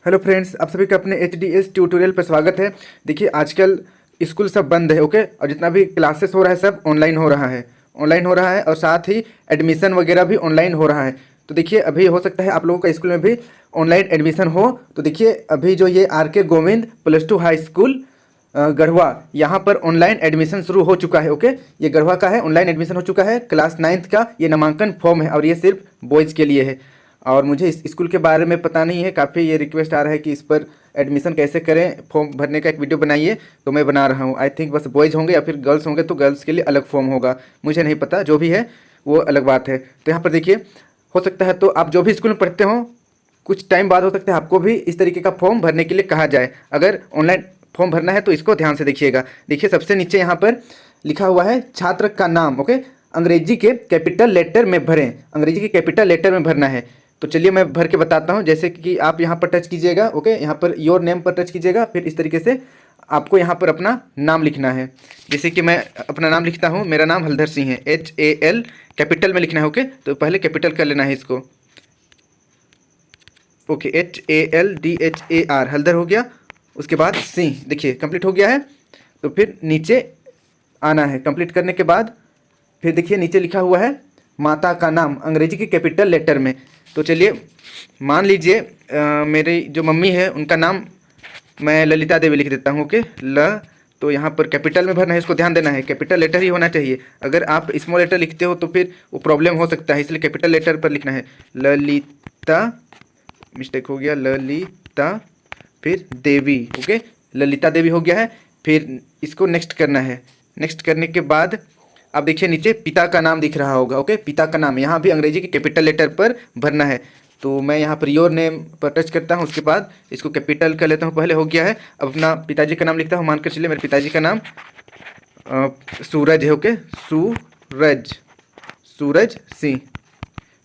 Hello friends, आप सभी का अपने HDS ट्यूटोरियल पर स्वागत है। देखिए, आजकल स्कूल सब बंद है, ओके। और जितना भी क्लासेस हो रहा है सब ऑनलाइन हो रहा है, और साथ ही एडमिशन वगैरह भी ऑनलाइन हो रहा है। तो देखिए, अभी हो सकता है आप लोगों का स्कूल में भी ऑनलाइन एडमिशन हो। तो देखिए, अभी जो ये RK Govind +2 high school Garhwa, यहाँ पर ऑनलाइन एडमिशन शुरू हो चुका है, ओके। ये गढ़वा का है, ऑनलाइन एडमिशन हो चुका है। क्लास 9th का ये नामांकन फॉर्म है और ये सिर्फ बॉयज़ के लिए है। और मुझे इस स्कूल के बारे में पता नहीं है, काफ़ी ये रिक्वेस्ट आ रहा है कि इस पर एडमिशन कैसे करें, फॉर्म भरने का एक वीडियो बनाइए, तो मैं बना रहा हूँ। आई थिंक बस बॉयज़ होंगे या फिर गर्ल्स होंगे तो गर्ल्स के लिए अलग फॉर्म होगा, मुझे नहीं पता। जो भी है वो अलग बात है। तो यहाँ पर देखिए, हो सकता है तो आप जो भी स्कूल में पढ़ते हो, कुछ टाइम बाद हो सकता है आपको भी इस तरीके का फॉर्म भरने के लिए कहा जाए। अगर ऑनलाइन फॉर्म भरना है तो इसको ध्यान से देखिएगा। देखिए, सबसे नीचे यहाँ पर लिखा हुआ है छात्र का नाम, ओके। अंग्रेजी के कैपिटल लेटर में भरें, अंग्रेजी के कैपिटल लेटर में भरना है। तो चलिए मैं भर के बताता हूँ। जैसे कि आप यहाँ पर टच कीजिएगा, ओके। यहाँ पर योर नेम पर टच कीजिएगा, फिर इस तरीके से आपको यहाँ पर अपना नाम लिखना है। जैसे कि मैं अपना नाम लिखता हूँ, मेरा नाम हलधर सिंह है, HAL कैपिटल में लिखना है, ओके। तो पहले कैपिटल कर लेना है इसको, ओके। HALDHAR, हल्दर हो गया। उसके बाद सिंह, देखिए कंप्लीट हो गया है। तो फिर नीचे आना है। कंप्लीट करने के बाद फिर देखिए नीचे लिखा हुआ है माता का नाम, अंग्रेजी के कैपिटल लेटर में। तो चलिए मान लीजिए मेरी जो मम्मी है उनका नाम मैं ललिता देवी लिख देता हूँ, ओके। तो यहाँ पर कैपिटल में भरना है, इसको ध्यान देना है, कैपिटल लेटर ही होना चाहिए। अगर आप स्मॉल लेटर लिखते हो तो फिर वो प्रॉब्लम हो सकता है, इसलिए कैपिटल लेटर पर लिखना है। ललिता, मिस्टेक हो गया, ललिता, फिर देवी, ओके। ललिता देवी हो गया है। फिर इसको नेक्स्ट करना है। नेक्स्ट करने के बाद अब देखिए नीचे पिता का नाम दिख रहा होगा, ओके। पिता का नाम यहाँ भी अंग्रेजी के कैपिटल लेटर पर भरना है। तो मैं यहाँ पर योर नेम पर टच करता हूँ, उसके बाद इसको कैपिटल कर लेता हूँ, पहले हो गया है। अब अपना पिताजी का नाम लिखता हूँ, मानकर चलिए मेरे पिताजी का नाम सूरज है, ओके। सूरज सिंह,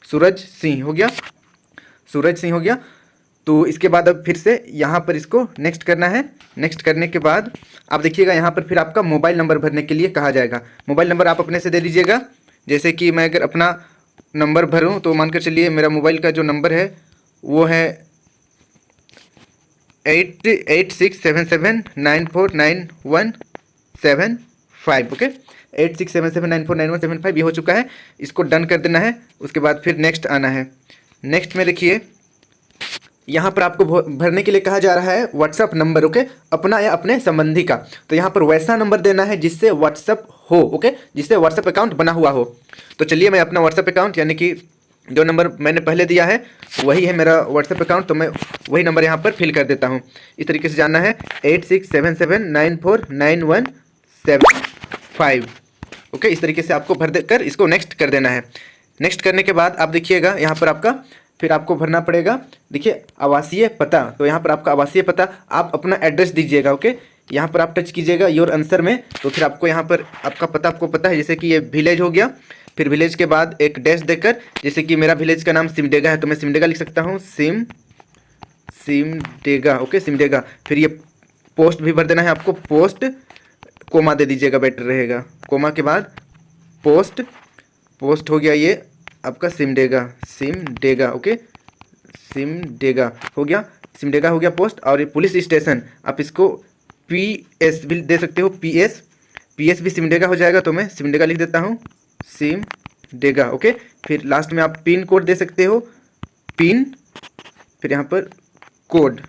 सूरज सिंह हो गया, सूरज सिंह हो गया। तो इसके बाद अब फिर से यहाँ पर इसको नेक्स्ट करना है। नेक्स्ट करने के बाद आप देखिएगा यहाँ पर फिर आपका मोबाइल नंबर भरने के लिए कहा जाएगा। मोबाइल नंबर आप अपने से दे दीजिएगा। जैसे कि मैं अगर अपना नंबर भरूँ तो मानकर चलिए मेरा मोबाइल का जो नंबर है वो है 8867794917 ओके। 8677949175 ये हो चुका है। इसको डन कर देना है। उसके बाद फिर नेक्स्ट आना है। नेक्स्ट में देखिए यहाँ पर आपको भरने के लिए कहा जा रहा है व्हाट्सअप नंबर, ओके। अपना या अपने संबंधी का। तो यहाँ पर वैसा नंबर देना है जिससे व्हाट्सअप हो, ओके, जिससे व्हाट्सअप अकाउंट बना हुआ हो। तो चलिए मैं अपना व्हाट्सअप अकाउंट, यानी कि जो नंबर मैंने पहले दिया है वही है मेरा व्हाट्सअप अकाउंट, तो मैं वही नंबर यहाँ पर फिल कर देता हूँ। इस तरीके से जानना है 8677949175, ओके। इस तरीके से आपको भर देकर इसको नेक्स्ट कर देना है। नेक्स्ट करने के बाद आप देखिएगा यहाँ पर आपका फिर आपको भरना पड़ेगा, देखिए आवासीय पता। तो यहाँ पर आपका आवासीय पता, आप अपना एड्रेस दीजिएगा, ओके। यहाँ पर आप टच कीजिएगा योर आंसर में। तो फिर आपको यहाँ पर आपका पता आपको पता है, जैसे कि ये विलेज हो गया। फिर विलेज के बाद एक डैश देकर, जैसे कि मेरा विलेज का नाम सिमडेगा है तो मैं सिमडेगा लिख सकता हूँ, सिमडेगा, ओके, सिमडेगा। फिर ये पोस्ट भी भर देना है आपको, पोस्ट, कोमा दे दीजिएगा, बेटर रहेगा। कोमा के बाद पोस्ट हो गया ये आपका सिमडेगा, ओके। सिमडेगा हो गया, सिमडेगा हो गया पोस्ट। और ये पुलिस स्टेशन, आप इसको PS भी दे सकते हो, PS भी सिमडेगा हो जाएगा। तो मैं सिमडेगा लिख देता हूँ, सिमडेगा, ओके। फिर लास्ट में आप पिन कोड दे सकते हो, पिन, फिर यहाँ पर कोड,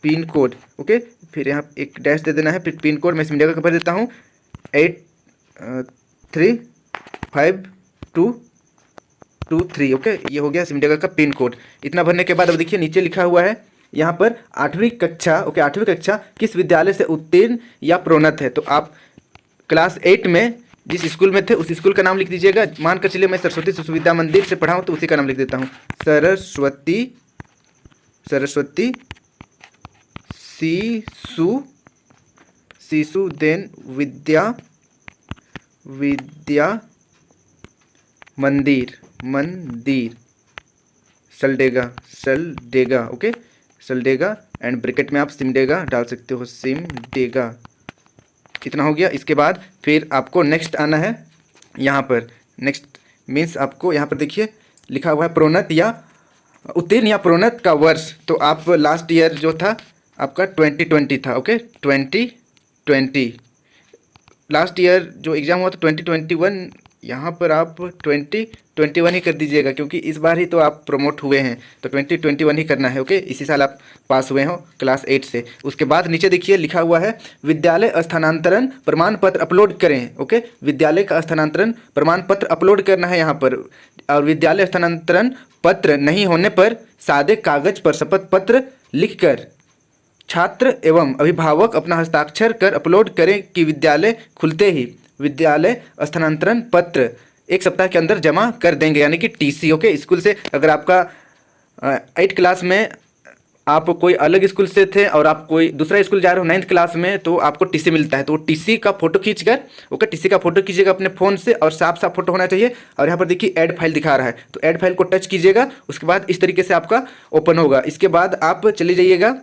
पिन कोड, ओके। फिर यहाँ एक डैश दे देना है, फिर पिन कोड मैं सिमडेगा का भर देता हूँ 835223, ओके। ये हो गया सिमडेगा का पिन कोड। इतना भरने के बाद अब देखिए नीचे लिखा हुआ है यहाँ पर 8वीं कक्षा, ओके। 8वीं कक्षा किस विद्यालय से उत्तीर्ण या प्रोन्नत है। तो आप क्लास 8 में जिस स्कूल में थे उस स्कूल का नाम लिख दीजिएगा। मानकर चलिए मैं सरस्वती शिशु विद्या मंदिर से पढ़ा हूँ तो उसी का नाम लिख देता हूँ, सरस्वती शिशु देन विद्या मंदिर सलडेगा, ओके, सलडेगा। एंड ब्रैकेट में आप सिमडेगा डाल सकते हो, सिमडेगा। कितना हो गया। इसके बाद फिर आपको नेक्स्ट आना है। यहाँ पर नेक्स्ट मीन्स आपको यहाँ पर देखिए लिखा हुआ है प्रोन्नत या उत्तीर्ण या प्रोन्नत का वर्ष, तो आप लास्ट ईयर जो था आपका 2020 था। ओके, 2020 लास्ट ईयर जो एग्ज़ाम हुआ था 2021, यहाँ पर आप 2021 ही कर दीजिएगा, क्योंकि इस बार ही तो आप प्रमोट हुए हैं, तो 2021 ही करना है। ओके, इसी साल आप पास हुए हो क्लास 8 से। उसके बाद नीचे देखिए लिखा हुआ है विद्यालय स्थानांतरण प्रमाण पत्र अपलोड करें। ओके, विद्यालय का स्थानांतरण प्रमाण पत्र अपलोड करना है यहाँ पर, और विद्यालय स्थानांतरण पत्र नहीं होने पर सादे कागज पर शपथ पत्र लिखकर छात्र एवं अभिभावक अपना हस्ताक्षर कर अपलोड करें कि विद्यालय खुलते ही विद्यालय स्थानांतरण पत्र 1 सप्ताह के अंदर जमा कर देंगे, यानी कि टीसी। ओके, स्कूल से अगर आपका 8 क्लास में आप कोई अलग स्कूल से थे और आप कोई दूसरा स्कूल जा रहे हो 9th क्लास में, तो आपको टीसी मिलता है, तो टीसी का फोटो खींचकर, ओके, टीसी का फोटो खींचिएगा अपने फ़ोन से, और साफ साफ फोटो होना चाहिए। और यहाँ पर देखिए ऐड फाइल दिखा रहा है, तो ऐड फाइल को टच कीजिएगा, उसके बाद इस तरीके से आपका ओपन होगा। इसके बाद आप चले जाइएगा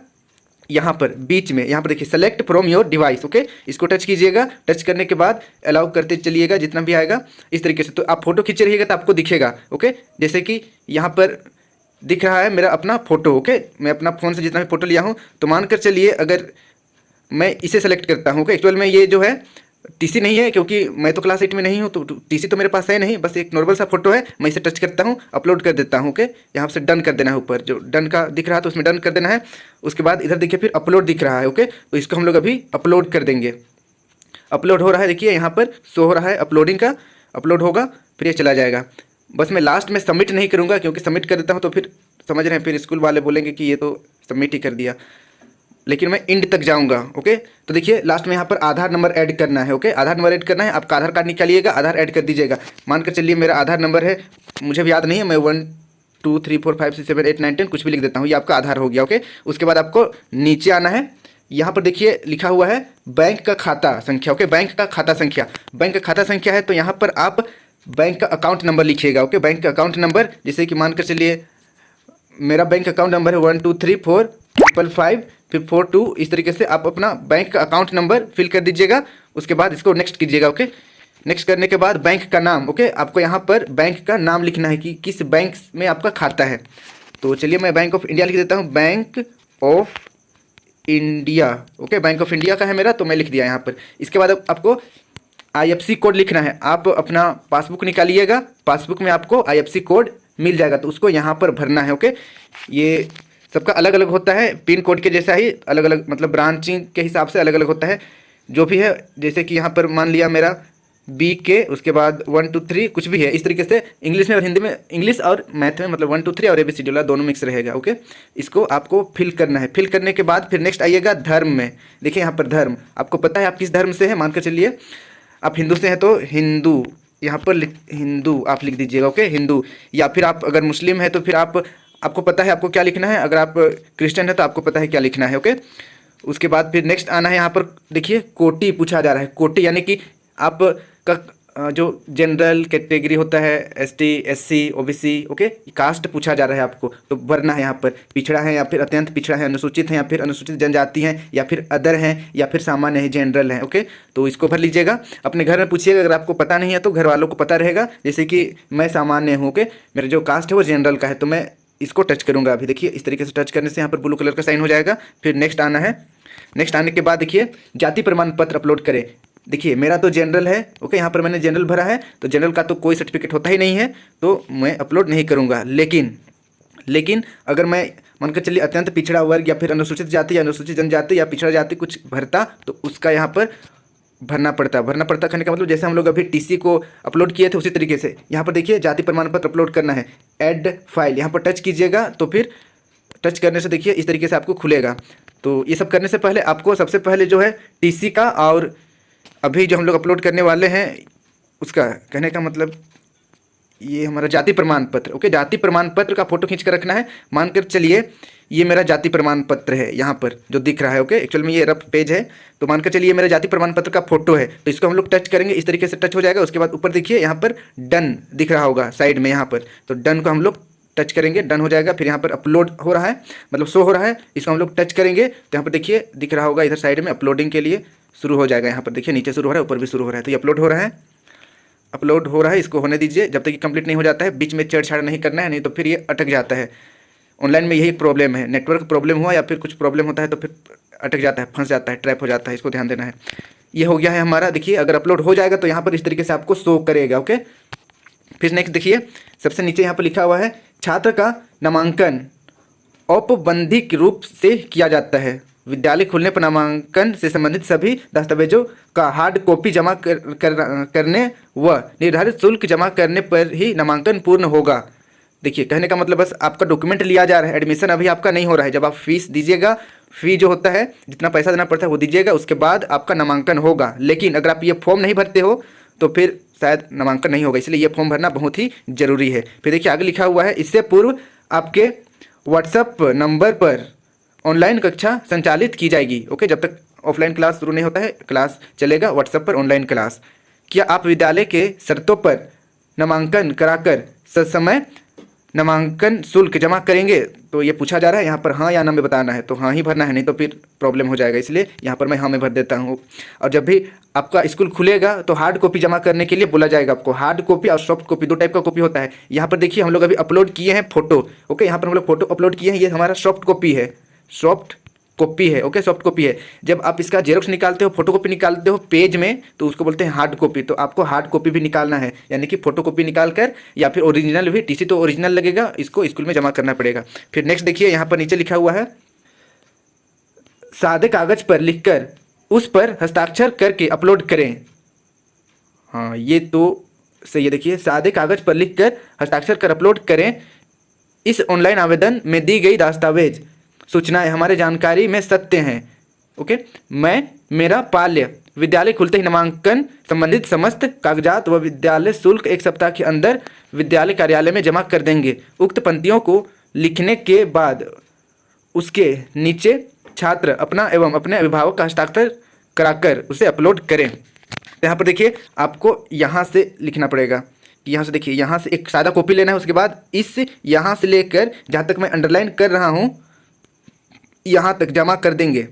यहाँ पर बीच में, यहाँ पर देखिए select from your device. Okay, इसको टच कीजिएगा, टच करने के बाद अलाउ करते चलिएगा जितना भी आएगा इस तरीके से। तो आप फोटो खींचे रहिएगा तो आपको दिखेगा। ओके, जैसे कि यहाँ पर दिख रहा है मेरा अपना फ़ोटो। ओके, मैं अपना फ़ोन से जितना भी फ़ोटो लिया हूँ, तो मानकर चलिए अगर मैं इसे सेलेक्ट करता हूँ। ओके, एक्चुअल में ये जो है टीसी नहीं है, क्योंकि मैं तो क्लास 8 में नहीं हूँ, तो टीसी तो मेरे पास है नहीं, बस एक नॉर्मल सा फोटो है। मैं इसे टच करता हूँ, अपलोड कर देता हूँ। ओके, यहाँ से डन कर देना है, ऊपर जो डन का दिख रहा है तो उसमें डन कर देना है। उसके बाद इधर देखिए फिर अपलोड दिख रहा है। ओके, तो इसको हम लोग अभी अपलोड कर देंगे। अपलोड हो रहा है, देखिए यहाँ पर शो हो रहा है अपलोडिंग का, अपलोड होगा फिर ये चला जाएगा। बस मैं लास्ट में सबमिट नहीं करूँगा, क्योंकि सबमिट कर देता हूँ तो फिर समझ रहे हैं, फिर स्कूल वाले बोलेंगे कि ये तो सबमिट ही कर दिया, लेकिन मैं इंड तक जाऊंगा। ओके, तो देखिए लास्ट में यहाँ पर आधार नंबर ऐड करना है। ओके, आधार नंबर ऐड करना है, आपका आधार कार्ड निकालिएगा, आधार ऐड कर दीजिएगा। मानकर चलिए मेरा आधार नंबर है, मुझे भी याद नहीं है, मैं 1 2 3 4 5 6 7 8 9 10 कुछ भी लिख देता हूँ, ये आपका आधार हो गया। ओके, उसके बाद आपको नीचे आना है, यहाँ पर देखिए लिखा हुआ है बैंक का खाता संख्या। ओके, बैंक का खाता संख्या, बैंक का खाता संख्या है, तो यहाँ पर आप बैंक का अकाउंट नंबर लिखिएगा। ओके, बैंक का अकाउंट नंबर, जैसे कि मानकर चलिए मेरा बैंक अकाउंट नंबर है 1 2 3 4 5 5 फिर 4 2, इस तरीके से आप अपना बैंक का अकाउंट नंबर फिल कर दीजिएगा। उसके बाद इसको नेक्स्ट कीजिएगा। ओके, नेक्स्ट करने के बाद बैंक का नाम। ओके, आपको यहाँ पर बैंक का नाम लिखना है कि किस बैंक में आपका खाता है। तो चलिए मैं बैंक ऑफ इंडिया लिख देता हूँ, bank of India. Okay, bank of India का है मेरा, तो मैं लिख दिया यहाँ पर। इसके बाद आपको IFSC कोड लिखना है। आप अपना पासबुक निकालिएगा, पासबुक में आपको IFSC कोड मिल जाएगा, तो उसको यहाँ पर भरना है। ओके, ये सबका अलग अलग होता है, पिन कोड के जैसा ही अलग अलग, मतलब ब्रांचिंग के हिसाब से अलग अलग होता है जो भी है। जैसे कि यहाँ पर मान लिया मेरा BK, उसके बाद 1 2 3 कुछ भी है, इस तरीके से इंग्लिश में और हिंदी में, इंग्लिश और मैथ में, मतलब 1 2 3 और ABCD वाला दोनों मिक्स रहेगा। ओके, इसको आपको फिल करना है। फिल करने के बाद फिर नेक्स्ट आइएगा धर्म में। देखिए यहाँ पर धर्म, आपको पता है आप किस धर्म से हैं, मानकर चलिए आप हिंदू से हैं तो हिंदू, यहाँ पर हिंदू आप लिख दीजिएगा। ओके, हिंदू। या फिर आप अगर मुस्लिम है तो फिर आपको पता है आपको क्या लिखना है, अगर आप क्रिश्चियन है तो आपको पता है क्या लिखना है। ओके, उसके बाद फिर नेक्स्ट आना है, यहाँ पर देखिए कोटि पूछा जा रहा है। कोटि यानी कि आपका जो जनरल कैटेगरी होता है, ST SC OBC, okay, caste पूछा जा रहा है आपको, तो भरना है। यहाँ पर पिछड़ा है या फिर अत्यंत पिछड़ा है, अनुसूचित है या फिर अनुसूचित जनजाति हैं, या फिर अदर हैं, या फिर सामान्य है, जनरल है। ओके, तो इसको भर लीजिएगा। अपने घर में पूछिएगा, अगर आपको पता नहीं है तो घर वालों को पता रहेगा। जैसे कि मैं सामान्य हूँ, ओके, मेरा जो कास्ट है वो जनरल का है, तो मैं इसको टच करूँगा अभी। देखिए इस तरीके से टच करने से यहाँ पर ब्लू कलर का साइन हो जाएगा। फिर नेक्स्ट आना है, नेक्स्ट आने के बाद देखिए जाति प्रमाण पत्र अपलोड करें। देखिए मेरा तो जनरल है। ओके, यहाँ पर मैंने जनरल भरा है, तो जनरल का तो कोई सर्टिफिकेट होता ही नहीं है, तो मैं अपलोड नहीं करूँगा। लेकिन अगर मैं मानकर चलिए अत्यंत पिछड़ा वर्ग या फिर अनुसूचित जाति या अनुसूचित जनजाति या पिछड़ा जाति कुछ भरता, तो उसका यहाँ पर भरना पड़ता कहने का मतलब जैसे हम लोग अभी टीसी को अपलोड किए थे उसी तरीके से यहाँ पर देखिए जाति प्रमाण पत्र अपलोड करना है। ऐड फाइल यहाँ पर टच कीजिएगा, तो फिर टच करने से देखिए इस तरीके से आपको खुलेगा। तो ये सब करने से पहले आपको सबसे पहले जो है टीसी का और अभी जो हम लोग अपलोड करने वाले हैं उसका, कहने का मतलब ये हमारा जाति प्रमाण पत्र। ओके, जाति प्रमाण पत्र का फोटो खींच कर रखना है। मानकर चलिए ये मेरा जाति प्रमाण पत्र है, यहाँ पर जो दिख रहा है। ओके, एक्चुअल में ये रफ पेज है, तो मानकर चलिए मेरा जाति प्रमाण पत्र का फोटो है, तो इसको हम लोग टच करेंगे, इस तरीके से टच हो जाएगा। उसके बाद ऊपर देखिए यहाँ पर डन दिख रहा होगा साइड में, यहाँ पर तो डन को हम लोग टच करेंगे, डन हो जाएगा। फिर यहाँ पर अपलोड हो रहा है, मतलब शो हो रहा है, इसको हम लोग टच करेंगे तो यहाँ पर देखिए दिख रहा होगा इधर साइड में अपलोडिंग के लिए शुरू हो जाएगा। यहाँ पर देखिए नीचे शुरू हो रहा है, ऊपर भी शुरू हो रहा है, तो ये अपलोड हो रहा है, अपलोड हो रहा है। इसको होने दीजिए जब तक कि कंप्लीट नहीं हो जाता है। बीच में छेड़छाड़ नहीं करना है, नहीं तो फिर ये अटक जाता है। ऑनलाइन में यही एक प्रॉब्लम है, नेटवर्क प्रॉब्लम हुआ या फिर कुछ प्रॉब्लम होता है तो फिर अटक जाता है, फंस जाता है, ट्रैप हो जाता है, इसको ध्यान देना है। ये हो गया है हमारा। देखिए अगर अपलोड हो जाएगा तो यहाँ पर इस तरीके से आपको शो करेगा। ओके, फिर नेक्स्ट देखिए सबसे नीचे यहाँ पर लिखा हुआ है छात्र का नामांकन औपबंधिक रूप से किया जाता है। विद्यालय खुलने पर नामांकन से संबंधित सभी दस्तावेजों का हार्ड कॉपी जमा करने व निर्धारित शुल्क जमा करने पर ही नामांकन पूर्ण होगा। देखिए कहने का मतलब बस आपका डॉक्यूमेंट लिया जा रहा है, एडमिशन अभी आपका नहीं हो रहा है। जब आप फीस दीजिएगा, फी जो होता है जितना पैसा देना पड़ता है वो दीजिएगा, उसके बाद आपका नामांकन होगा। लेकिन अगर आप ये फॉर्म नहीं भरते हो तो फिर शायद नामांकन नहीं होगा, इसलिए ये फॉर्म भरना बहुत ही जरूरी है। फिर देखिए आगे लिखा हुआ है इससे पूर्व आपके व्हाट्सएप नंबर पर ऑनलाइन कक्षा संचालित की जाएगी। ओके, जब तक ऑफलाइन क्लास शुरू नहीं होता है क्लास चलेगा व्हाट्सएप पर ऑनलाइन क्लास। क्या आप विद्यालय के शर्तों पर नामांकन कराकर ससमय नामांकन शुल्क जमा करेंगे? तो ये पूछा जा रहा है, यहाँ पर हाँ या ना में बताना है, तो हाँ ही भरना है, नहीं तो फिर प्रॉब्लम हो जाएगा, इसलिए यहाँ पर मैं हाँ में भर देता हूँ। और जब भी आपका स्कूल खुलेगा तो हार्ड कॉपी जमा करने के लिए बोला जाएगा आपको। हार्ड कॉपी और सॉफ्ट कॉपी दो टाइप का कॉपी होता है। यहाँ पर देखिए हम लोग अभी अपलोड किए हैं फोटो। ओके, यहाँ पर हम लोग फोटो अपलोड किए हैं, ये हमारा सॉफ्ट कॉपी है, सॉफ्ट कॉपी है। ओके, सॉफ्ट कॉपी है। जब आप इसका जेरोक्स निकालते हो, फोटो कॉपी निकालते हो पेज में, तो उसको बोलते हैं हार्ड कॉपी। तो आपको हार्ड कॉपी भी निकालना है, यानी कि फोटो कॉपी निकाल कर या फिर ओरिजिनल भी, टीसी तो ओरिजिनल लगेगा, इसको स्कूल में जमा करना पड़ेगा। फिर नेक्स्ट देखिए यहाँ पर नीचे लिखा हुआ है सादे कागज पर लिखकर उस पर हस्ताक्षर करके अपलोड करें। हाँ ये तो सही है। देखिए सादे कागज पर लिखकर हस्ताक्षर कर अपलोड करें। इस ऑनलाइन आवेदन में दी गई दस्तावेज सूचनाएं हमारे जानकारी में सत्य हैं। ओके, मैं मेरा पाल्य विद्यालय खुलते ही नामांकन संबंधित समस्त कागजात व विद्यालय शुल्क 1 सप्ताह के अंदर विद्यालय कार्यालय में जमा कर देंगे। उक्त पंक्तियों को लिखने के बाद उसके नीचे छात्र अपना एवं अपने अभिभावक का हस्ताक्षर कराकर उसे अपलोड करें। यहाँ पर देखिए आपको यहाँ से लिखना पड़ेगा। यहाँ से देखिए, यहाँ से एक सादा कॉपी लेना है, उसके बाद इस यहाँ से लेकर जहाँ तक मैं अंडरलाइन कर रहा हूँ यहाँ तक जमा कर देंगे।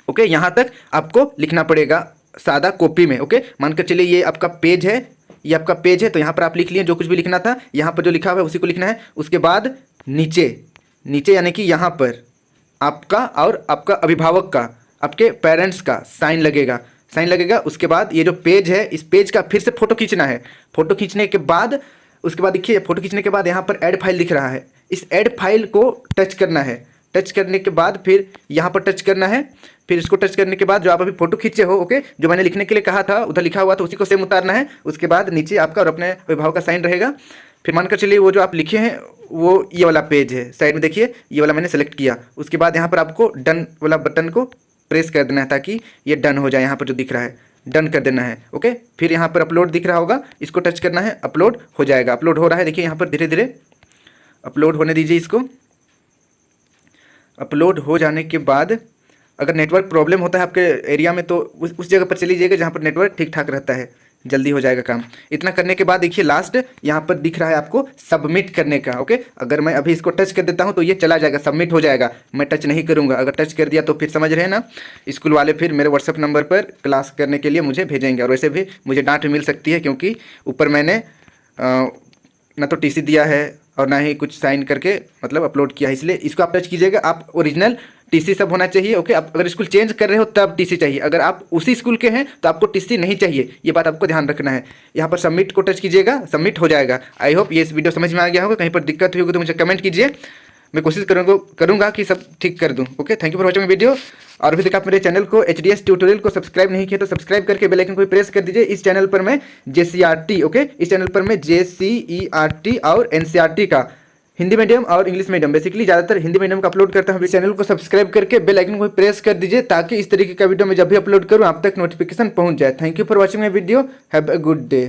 ओके, यहाँ तक आपको लिखना पड़ेगा सादा कॉपी में। ओके, मानकर चलिए ये आपका पेज है, ये आपका पेज है, तो यहाँ पर आप लिख लिए जो कुछ भी लिखना था, यहाँ पर जो लिखा हुआ है उसी को लिखना है। उसके बाद नीचे नीचे यानी कि यहाँ पर आपका और आपका अभिभावक का, आपके पेरेंट्स का साइन लगेगा, साइन लगेगा। उसके बाद ये जो पेज है, इस पेज का फिर से फ़ोटो खींचना है। फ़ोटो खींचने के बाद उसके बाद देखिए फ़ोटो खींचने के बाद यहाँ पर ऐड फाइल दिख रहा है, इस ऐड फाइल को टच करना है। टच करने के बाद फिर यहाँ पर टच करना है। फिर इसको टच करने के बाद जो आप अभी फोटो खींचे हो, ओके, जो मैंने लिखने के लिए कहा था उधर लिखा हुआ था उसी को सेम उतारना है। उसके बाद नीचे आपका और अपने अभिभावक का साइन रहेगा। फिर मानकर चलिए वो जो आप लिखे हैं वो ये वाला पेज है, साइड में देखिए ये वाला मैंने सेलेक्ट किया। उसके बाद यहाँ पर आपको डन वाला बटन को प्रेस कर देना है ताकि ये डन हो जाए। यहाँ पर जो दिख रहा है डन कर देना है। ओके, फिर यहाँ पर अपलोड दिख रहा होगा, इसको टच करना है, अपलोड हो जाएगा। अपलोड हो रहा है, देखिए यहाँ पर धीरे धीरे अपलोड होने दीजिए इसको। अपलोड हो जाने के बाद अगर नेटवर्क प्रॉब्लम होता है आपके एरिया में तो उस जगह पर चली जाइएगा जहाँ पर नेटवर्क ठीक ठाक रहता है, जल्दी हो जाएगा काम। इतना करने के बाद देखिए लास्ट यहाँ पर दिख रहा है आपको सबमिट करने का। ओके, अगर मैं अभी इसको टच कर देता हूँ तो ये चला जाएगा, सबमिट हो जाएगा। मैं टच नहीं करूँगा, अगर टच कर दिया तो फिर समझ रहे हैं ना, स्कूल वाले फिर मेरे व्हाट्सएप नंबर पर क्लास करने के लिए मुझे भेजेंगे। और वैसे भी मुझे डांट मिल सकती है क्योंकि ऊपर मैंने ना तो टीसी दिया है और ना ही कुछ साइन करके मतलब अपलोड किया है, इसलिए इसको आप टच कीजिएगा। आप ओरिजिनल टीसी सब होना चाहिए। ओके, आप अगर स्कूल चेंज कर रहे हो तब टीसी चाहिए, अगर आप उसी स्कूल के हैं तो आपको टीसी नहीं चाहिए, ये बात आपको ध्यान रखना है। यहाँ पर सबमिट को टच कीजिएगा, सबमिट हो जाएगा। आई होप ये इस वीडियो समझ में आ गया होगा। कहीं पर दिक्कत हुई होगी तो मुझे कमेंट कीजिए, मैं कोशिश करूँगा कि सब ठीक कर दूँ। Okay, thank you for watching video. और अभी तक आप मेरे चैनल को HDS ट्यूटोरियल को सब्सक्राइब नहीं किया तो सब्सक्राइब करके बेल आइकन को प्रेस कर दीजिए। इस चैनल पर मैं JCERT, ओके, इस चैनल पर मैं JCERT और NCERT का हिंदी मीडियम और इंग्लिश मीडियम, बेसिकली ज़्यादातर हिंदी मीडियम का अपलोड करता हूँ। इस चैनल को सब्सक्राइब करके बेल आइकन को प्रेस कर दीजिए ताकि इस तरीके का वीडियो मैं जब भी अपलोड करूँ आप तक नोटिफिकेशन पहुँच जाए। Thank you for watching my video. Have a good day.